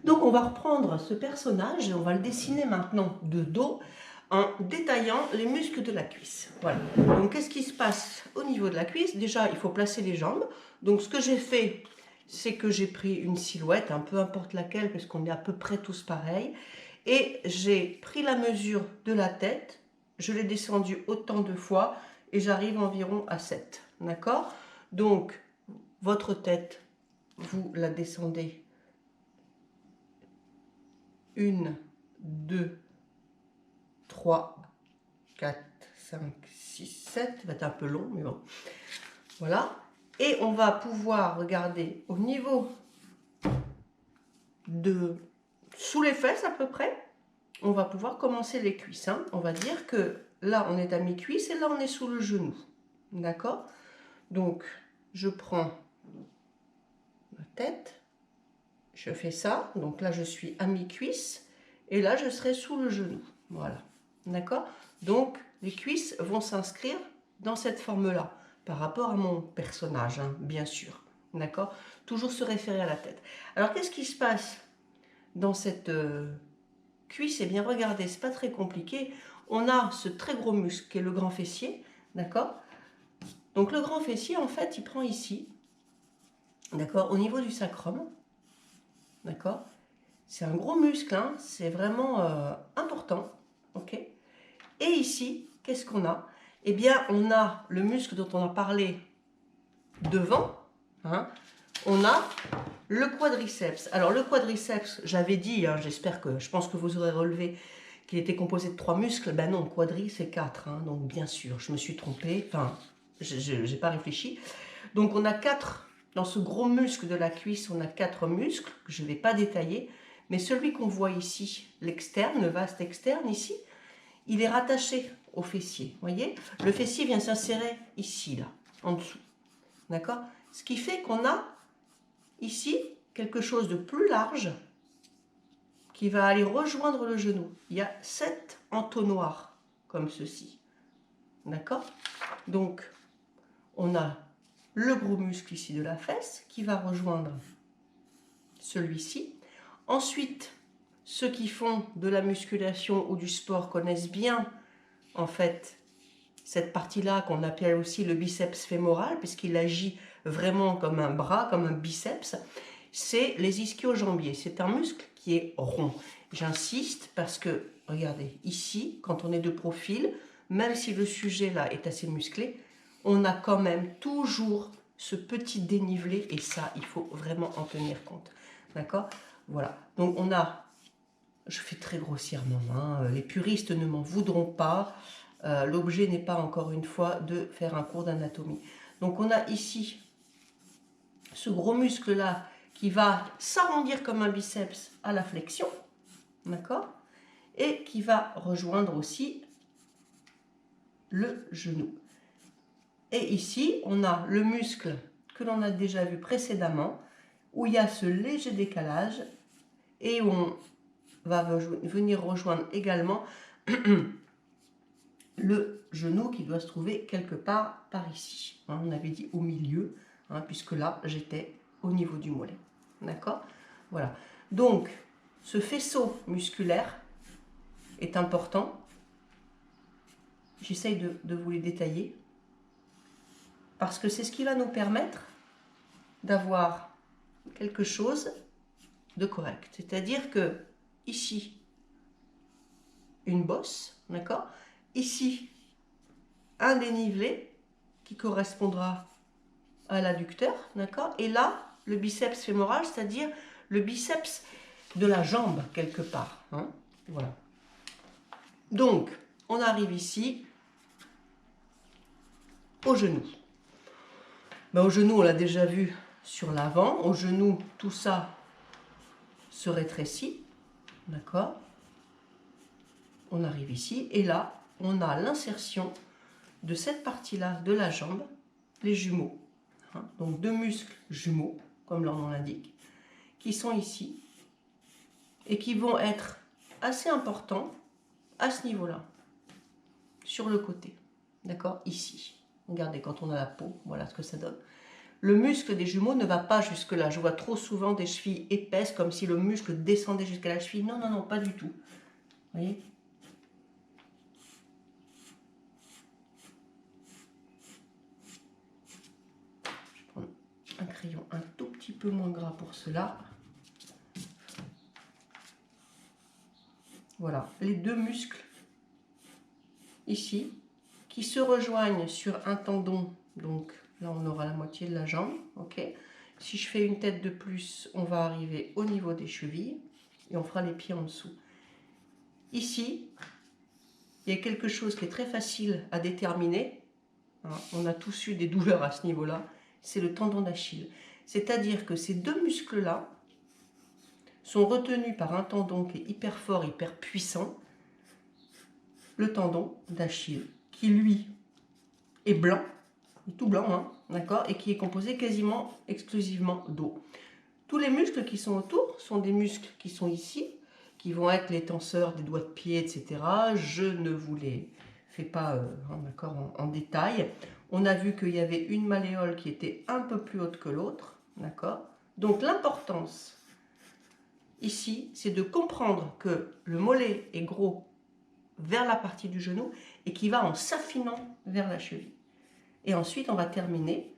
Donc on va reprendre ce personnage et on va le dessiner maintenant de dos en détaillant les muscles de la cuisse. Voilà. Donc qu'est-ce qui se passe au niveau de la cuisse? Déjà, il faut placer les jambes. Donc ce que j'ai fait, c'est que j'ai pris une silhouette, hein, peu importe laquelle, parce qu'on est à peu près tous pareils. Et j'ai pris la mesure de la tête, je l'ai descendue autant de fois et j'arrive environ à 7. D'accord? Donc, votre tête, vous la descendez 1, 2, 3, 4, 5, 6, 7. Ça va être un peu long, mais bon. Voilà. Et on va pouvoir regarder au niveau de sous les fesses à peu près. On va pouvoir commencer les cuisses. Hein. On va dire que là, on est à mi-cuisse et là, on est sous le genou. D'accord? Donc, je prends ma tête, je fais ça. Donc là, je suis à mi-cuisse et là, je serai sous le genou. Voilà. D'accord? Donc, les cuisses vont s'inscrire dans cette forme-là par rapport à mon personnage, hein, bien sûr. D'accord? Toujours se référer à la tête. Alors, qu'est-ce qui se passe dans cette cuisse? Eh bien, regardez, c'est pas très compliqué. On a ce très gros muscle qui est le grand fessier. D'accord? Donc, le grand fessier, en fait, il prend ici. D'accord? Au niveau du sacrum. D'accord? C'est un gros muscle, hein, c'est vraiment important. Ok? Et ici, qu'est-ce qu'on a? Eh bien, on a le muscle dont on a parlé devant. Hein, on a le quadriceps. Alors, le quadriceps, j'avais dit, hein, je pense que vous aurez relevé qu'il était composé de 3 muscles. Ben non, quadri, c'est 4. Hein, donc, bien sûr, je me suis trompée. Enfin, je n'ai pas réfléchi. Donc, on a 4, dans ce gros muscle de la cuisse, on a 4 muscles que je ne vais pas détailler. Mais celui qu'on voit ici, l'externe, le vaste externe ici, il est rattaché au fessier. Vous voyez? Le fessier vient s'insérer ici, là, en dessous. D'accord? Ce qui fait qu'on a ici quelque chose de plus large qui va aller rejoindre le genou. Il y a 7 entonnoirs comme ceci. D'accord? Donc, on a le gros muscle ici de la fesse qui va rejoindre celui-ci. Ensuite, ceux qui font de la musculation ou du sport connaissent bien, en fait, cette partie-là qu'on appelle aussi le biceps fémoral, puisqu'il agit vraiment comme un bras, comme un biceps, c'est les ischio-jambiers. C'est un muscle qui est rond. J'insiste parce que, regardez, ici, quand on est de profil, même si le sujet là est assez musclé, on a quand même toujours ce petit dénivelé, et ça, il faut vraiment en tenir compte. D'accord? Voilà. Donc, on a, je fais très grossièrement, hein, les puristes ne m'en voudront pas. L'objet n'est pas, encore une fois, de faire un cours d'anatomie. Donc, on a ici ce gros muscle-là qui va s'arrondir comme un biceps à la flexion, d'accord? Et qui va rejoindre aussi le genou. Et ici, on a le muscle que l'on a déjà vu précédemment, où il y a ce léger décalage et où on va venir rejoindre également le genou qui doit se trouver quelque part par ici. Hein, on avait dit au milieu, hein, puisque là, j'étais au niveau du mollet. D'accord? Voilà. Donc, ce faisceau musculaire est important. J'essaye de vous les détailler. Parce que c'est ce qui va nous permettre d'avoir quelque chose de correct. C'est-à-dire que ici, une bosse, d'accord? Ici, un dénivelé qui correspondra à l'adducteur, d'accord? Et là, le biceps fémoral, c'est-à-dire le biceps de la jambe, quelque part. Hein, voilà. Donc, on arrive ici au genou. Ben, au genou, on l'a déjà vu sur l'avant. Au genou, tout ça se rétrécit. D'accord? On arrive ici. Et là, on a l'insertion de cette partie-là de la jambe, les jumeaux. Hein, donc, 2 muscles jumeaux, comme leur nom l'indique, qui sont ici et qui vont être assez importants à ce niveau-là, sur le côté. D'accord? Ici. Regardez, quand on a la peau, voilà ce que ça donne. Le muscle des jumeaux ne va pas jusque-là. Je vois trop souvent des chevilles épaisses, comme si le muscle descendait jusqu'à la cheville. Non, non, non, pas du tout. Vous voyez ? Je vais prendre un crayon un tout petit peu moins gras pour cela. Voilà, les deux muscles ici qui se rejoignent sur un tendon. Donc là, on aura la moitié de la jambe. Ok. Si je fais une tête de plus, on va arriver au niveau des chevilles et on fera les pieds en dessous. Ici, il y a quelque chose qui est très facile à déterminer. On a tous eu des douleurs à ce niveau-là. C'est le tendon d'Achille. C'est-à-dire que ces deux muscles-là sont retenus par un tendon qui est hyper fort, hyper puissant. Le tendon d'Achille, qui lui est blanc, tout blanc, hein, d'accord, et qui est composé quasiment exclusivement d'eau. Tous les muscles qui sont autour sont des muscles qui sont ici, qui vont être les tenseurs des doigts de pied, etc. Je ne vous les fais pas d'accord, en détail. On a vu qu'il y avait une malléole qui était un peu plus haute que l'autre, d'accord. Donc l'importance ici, c'est de comprendre que le mollet est gros vers la partie du genou et qui va en s'affinant vers la cheville. Et ensuite, on va terminer,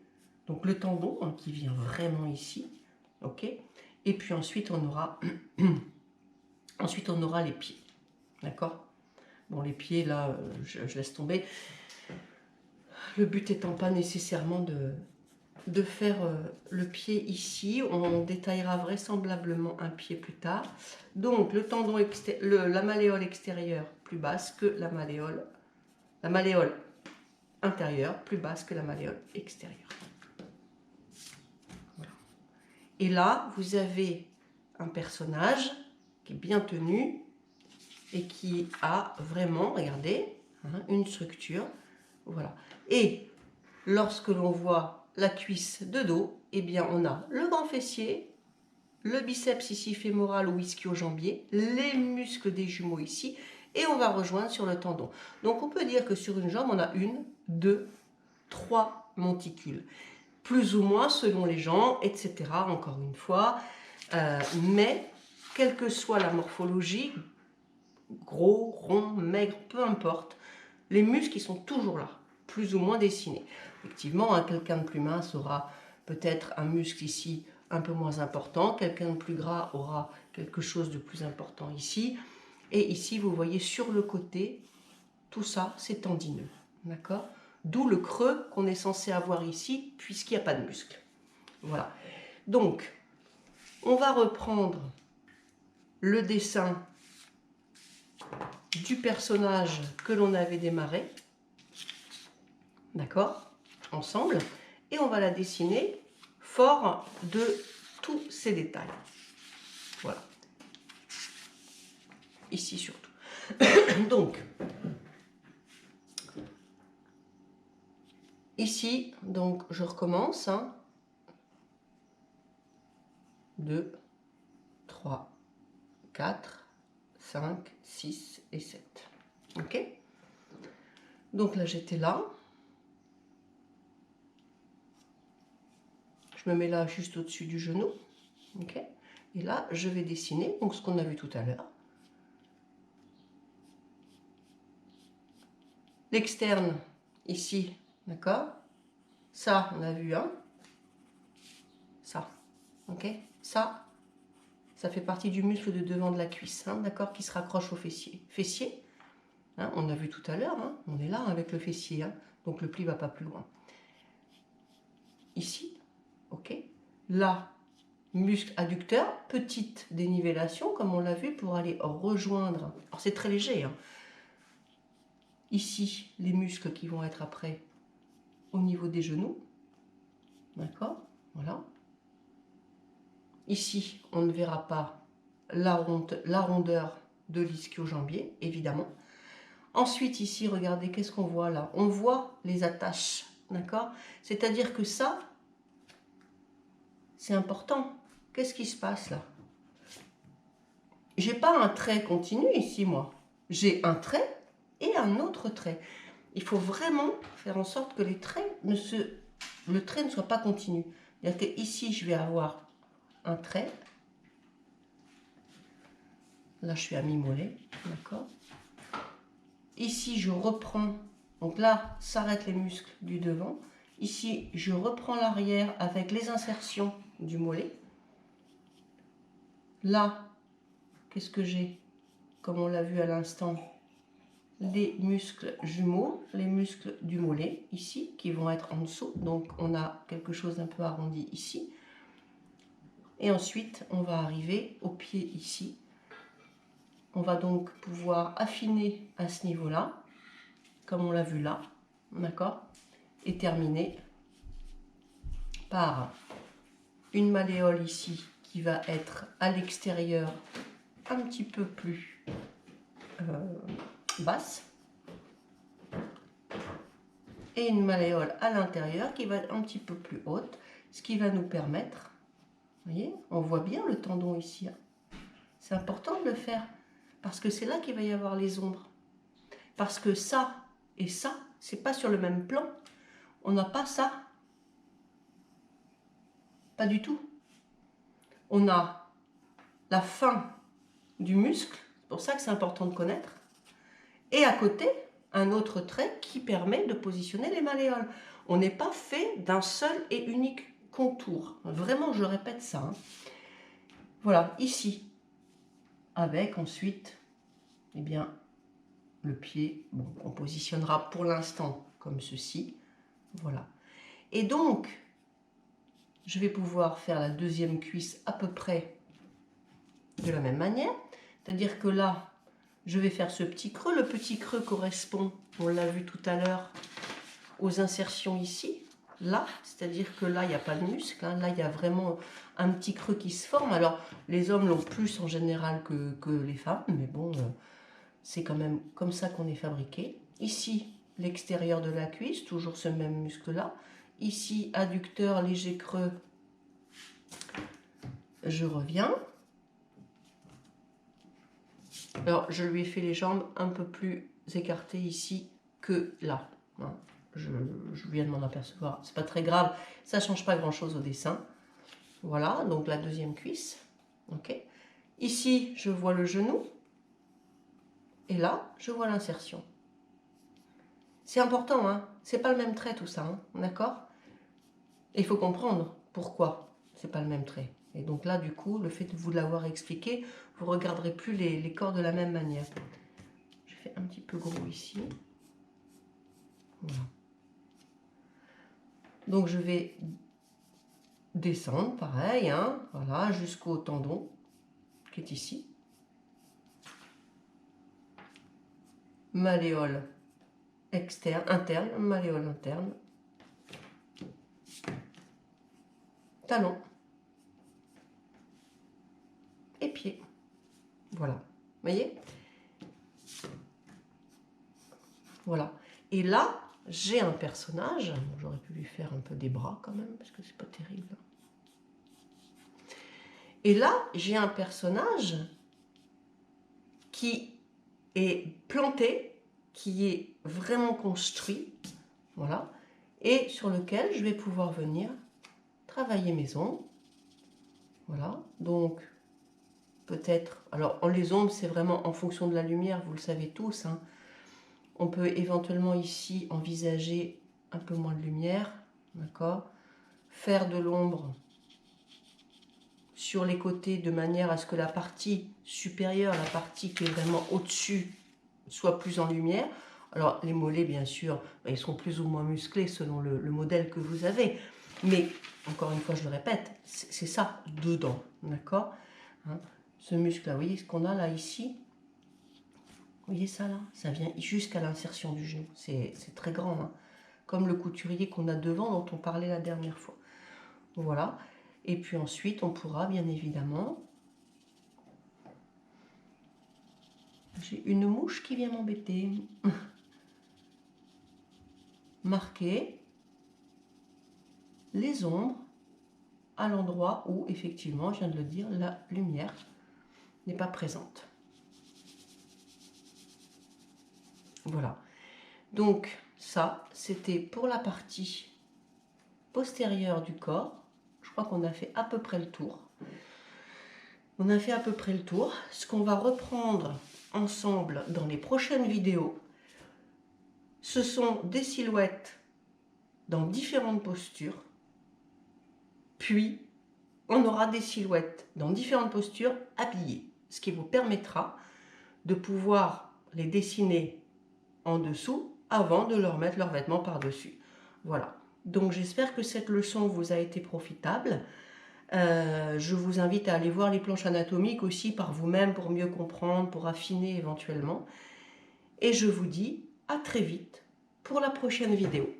donc le tendon hein, qui vient vraiment ici, ok. Et puis ensuite, on aura, les pieds, d'accord. Bon, les pieds, là, je laisse tomber. Le but étant pas nécessairement de faire le pied ici. On détaillera vraisemblablement un pied plus tard. Donc, le tendon la malléole extérieure plus basse que la malléole intérieure plus basse que la malléole extérieure. Voilà. Et là, vous avez un personnage qui est bien tenu et qui a vraiment, regardez, hein, une structure. Voilà. Et lorsque l'on voit la cuisse de dos, eh bien on a le grand fessier, le biceps ici fémoral ou ischio-jambier, les muscles des jumeaux ici, et on va rejoindre sur le tendon. Donc on peut dire que sur une jambe, on a 1, 2, 3 monticules. Plus ou moins selon les gens, etc. Encore une fois. Mais, quelle que soit la morphologie, gros, rond, maigre, peu importe, les muscles ils sont toujours là, plus ou moins dessinés. Effectivement, hein, quelqu'un de plus mince aura peut-être un muscle ici un peu moins important, quelqu'un de plus gras aura quelque chose de plus important ici, et ici vous voyez sur le côté, tout ça c'est tendineux, d'accord? D'où le creux qu'on est censé avoir ici, puisqu'il n'y a pas de muscle. Voilà. Donc, on va reprendre le dessin du personnage que l'on avait démarré, d'accord, ensemble, et on va la dessiner fort de tous ces détails. Voilà. Ici surtout. Donc, ici, donc je recommence. 2, 3, 4, 5, 6 et 7. Ok? Donc là, j'étais là. Je me mets là juste au-dessus du genou. Ok? Et là, je vais dessiner donc ce qu'on a vu tout à l'heure. L'externe, ici, d'accord? Ça, on a vu, hein? Ça, ok? Ça fait partie du muscle de devant de la cuisse, hein, d'accord? Qui se raccroche au fessier. Fessier, hein, on a vu tout à l'heure, hein, on est là avec le fessier, hein, donc le pli va pas plus loin. Ici, ok? Là, muscle adducteur, petite dénivellation, comme on l'a vu, pour aller rejoindre. Alors c'est très léger, hein. Ici, les muscles qui vont être après au niveau des genoux. D'accord? Voilà. Ici, on ne verra pas la rondeur de l'ischio-jambier, évidemment. Ensuite, ici, regardez, qu'est-ce qu'on voit là? On voit les attaches, d'accord? C'est-à-dire que ça, c'est important. Qu'est-ce qui se passe là? J'ai pas un trait continu ici, moi. J'ai un trait et un autre trait. Il faut vraiment faire en sorte que les traits ne se le trait ne soit pas continu. C'est-à-dire qu'ici, je vais avoir un trait. Là, je suis à mi-mollet, d'accord. Ici, je reprends, donc là, s'arrêtent les muscles du devant. Ici, je reprends l'arrière avec les insertions du mollet. Là, qu'est-ce que j'ai? Comme on l'a vu à l'instant, les muscles jumeaux, les muscles du mollet, ici, qui vont être en dessous. Donc, on a quelque chose d'un peu arrondi ici. Et ensuite, on va arriver au pied ici. On va donc pouvoir affiner à ce niveau-là, comme on l'a vu là, d'accord? Et terminer par une malléole ici qui va être à l'extérieur un petit peu plus basse et une malléole à l'intérieur qui va être un petit peu plus haute, ce qui va nous permettre, vous voyez, on voit bien le tendon ici, hein. C'est important de le faire parce que c'est là qu'il va y avoir les ombres, parce que ça et ça, c'est pas sur le même plan, on n'a pas ça, pas du tout. On a la fin du muscle, c'est pour ça que c'est important de connaître, et à côté, un autre trait qui permet de positionner les malléoles. On n'est pas fait d'un seul et unique contour. Vraiment, je répète ça, hein. Voilà, ici, avec ensuite, eh bien, le pied, bon, on positionnera pour l'instant comme ceci. Voilà. Et donc, je vais pouvoir faire la deuxième cuisse à peu près de la même manière. C'est-à-dire que là, je vais faire ce petit creux. Le petit creux correspond, on l'a vu tout à l'heure, aux insertions ici. Là, c'est-à-dire que là, il n'y a pas de muscle. Hein. Là, il y a vraiment un petit creux qui se forme. Alors, les hommes l'ont plus en général que les femmes. Mais bon, c'est quand même comme ça qu'on est fabriqué. Ici, l'extérieur de la cuisse, toujours ce même muscle-là. Ici, adducteur, léger creux. Je reviens. Alors, je lui ai fait les jambes un peu plus écartées ici que là. Hein. Je viens de m'en apercevoir. C'est pas très grave. Ça ne change pas grand-chose au dessin. Voilà, donc la deuxième cuisse. Ok. Ici, je vois le genou. Et là, je vois l'insertion. C'est important, hein. C'est pas le même trait tout ça, hein. D'accord? Il faut comprendre pourquoi c'est pas le même trait. Et donc là, du coup, le fait de vous l'avoir expliqué, vous ne regarderez plus les corps de la même manière. Je fais un petit peu gros ici. Voilà. Donc je vais descendre, pareil, hein, voilà, jusqu'au tendon qui est ici. Malléole externe, interne, malléole interne. Talon. Et pied. Voilà. Vous voyez? Voilà. Et là, j'ai un personnage. J'aurais pu lui faire un peu des bras quand même, parce que c'est pas terrible. Et là, j'ai un personnage qui est planté, qui est vraiment construit, voilà, et sur lequel je vais pouvoir venir travailler mes ombres. Voilà, donc peut-être, alors les ombres, c'est vraiment en fonction de la lumière, vous le savez tous, hein. On peut éventuellement ici envisager un peu moins de lumière, d'accord, faire de l'ombre sur les côtés de manière à ce que la partie supérieure, la partie qui est vraiment au-dessus, soit plus en lumière. Alors les mollets, bien sûr, ils sont plus ou moins musclés selon le modèle que vous avez. Mais, encore une fois, je le répète, c'est ça, dedans, d'accord, hein, ce muscle-là, vous voyez ce qu'on a là, ici? Vous voyez ça, là? Ça vient jusqu'à l'insertion du genou. C'est très grand, hein, comme le couturier qu'on a devant, dont on parlait la dernière fois. Voilà. Et puis ensuite, on pourra, bien évidemment... J'ai une mouche qui vient m'embêter. Marquer les ombres à l'endroit où, effectivement, je viens de le dire, la lumière n'est pas présente. Voilà. Donc, ça, c'était pour la partie postérieure du corps. Je crois qu'on a fait à peu près le tour. On a fait à peu près le tour. Ce qu'on va reprendre ensemble dans les prochaines vidéos, ce sont des silhouettes dans différentes postures. Puis, on aura des silhouettes dans différentes postures habillées, ce qui vous permettra de pouvoir les dessiner en dessous avant de leur mettre leurs vêtements par-dessus. Voilà. Donc, j'espère que cette leçon vous a été profitable. Je vous invite à aller voir les planches anatomiques aussi par vous-même pour mieux comprendre, pour affiner éventuellement. Et je vous dis à très vite pour la prochaine vidéo.